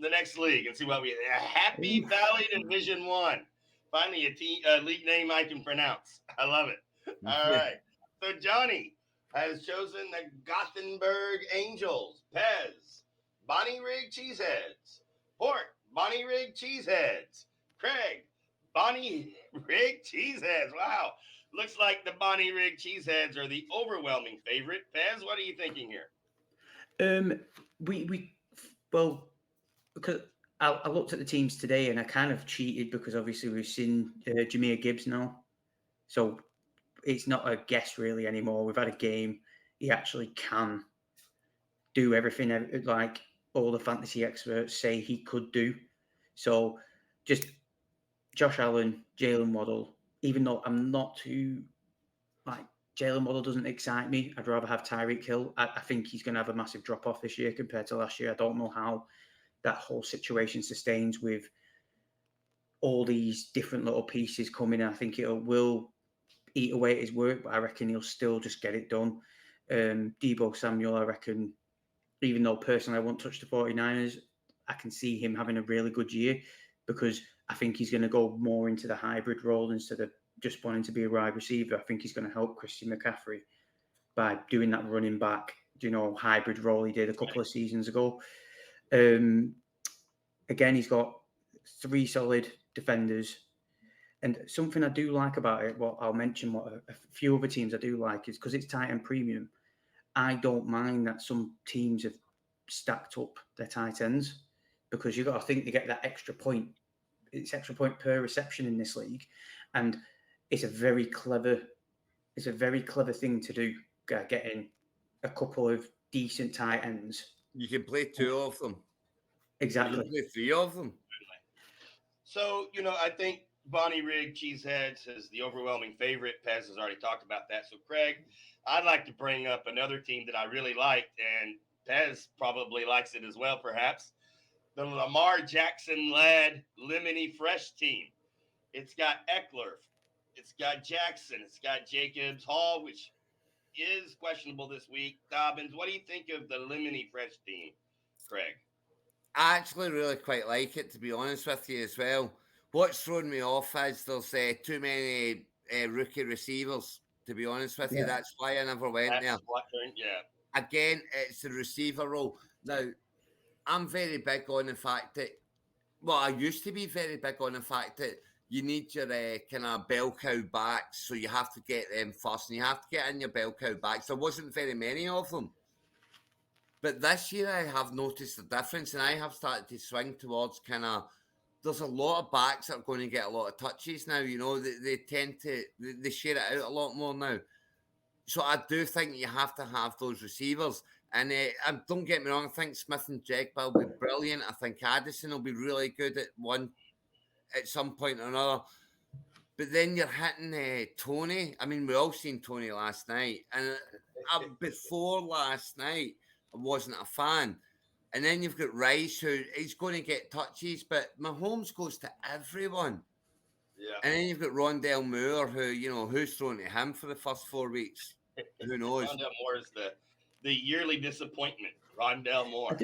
the next league and see what we Happy Valley Division One. Finally, a league name I can pronounce. I love it. All right. So Johnny has chosen the Gothenburg Angels. Pez, Bonnie Rig Cheeseheads. Pork, Bonnie Rig Cheeseheads. Craig, Bonnie Rig Cheeseheads. Wow. Looks like the Bonnie Rig Cheeseheads are the overwhelming favorite. Pez, what are you thinking here? We well, because I looked at the teams today and I kind of cheated because obviously we've seen Jameer Gibbs now, so it's not a guess really anymore. We've had a game. He actually can do everything like all the fantasy experts say he could do. So just Josh Allen, Jalen Waddle. Even though I'm not too like Jalen Waddle doesn't excite me. I'd rather have Tyreek Hill. I think he's going to have a massive drop off this year compared to last year. I don't know how that whole situation sustains with all these different little pieces coming. I think it will eat away at his work, but I reckon he'll still just get it done. Deebo Samuel, I reckon, even though personally I won't touch the 49ers, I can see him having a really good year because I think he's going to go more into the hybrid role instead of just wanting to be a wide receiver. I think he's going to help Christian McCaffrey by doing that running back, hybrid role he did a couple of seasons ago. Again, he's got 3 solid defenders. And something I do like about it, what I'll mention, what a few other teams I do like, is because it's tight end premium. I don't mind that some teams have stacked up their tight ends because you've got to think they get that extra point. It's extra point per reception in this league, and it's a very clever thing to do. Getting a couple of decent tight ends. You can play 2 of them. Exactly. You can play 3 of them. So, I think Bonnie Rig Cheeseheads is the overwhelming favorite. Pez has already talked about that. So, Craig, I'd like to bring up another team that I really liked, and Pez probably likes it as well, perhaps. The Lamar Jackson-led Lemony Fresh team. It's got Eckler. It's got Jackson. It's got Jacobs Hall, which is questionable this week. Dobbins, what do you think of the Lemony Fresh team, Craig? I actually really quite like it, to be honest with you as well. What's thrown me off is there's too many rookie receivers, to be honest with you. That's why I never went there. Again, it's the receiver role. Now, I'm very big on the fact that, I used to be very big on the fact that you need your kind of bell cow backs, so you have to get them first, and you have to get in your bell cow backs. There wasn't very many of them. But this year I have noticed the difference, and I have started to swing towards there's a lot of backs that are going to get a lot of touches now. They tend to, they share it out a lot more now. So I do think you have to have those receivers. And don't get me wrong, I think Smith and Jigba will be brilliant. I think Addison will be really good at some point or another. But then you're hitting Tony. I mean, we all seen Tony last night. And before last night, I wasn't a fan. And then you've got Rice, who he's going to get touches, but Mahomes goes to everyone. Yeah. And then you've got Rondell Moore, who's thrown to him for the first 4 weeks? Who knows? Rondell Moore is the yearly disappointment. Rondell Moore.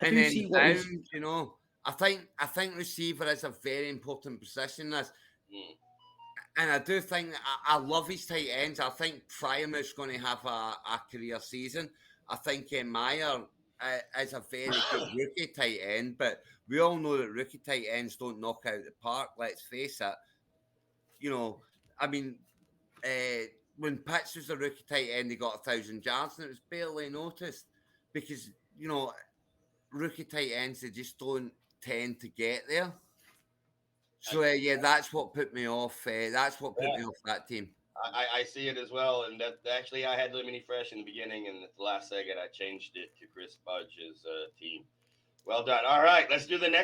And then down, I think receiver is a very important position. And I do think I love his tight ends. I think Fryermuth's going to have a career season. I think Meyer is a very good rookie tight end, but we all know that rookie tight ends don't knock out the park. Let's face it. I mean, when Pitts was a rookie tight end, he got 1,000 yards, and it was barely noticed because rookie tight ends, they just don't tend to get there. So that's what put me off. That's what put me off that team. I see it as well, and that actually I had Lemony Fresh in the beginning, and at the last second I changed it to Chris Budge's team. Well done. All right, let's do the next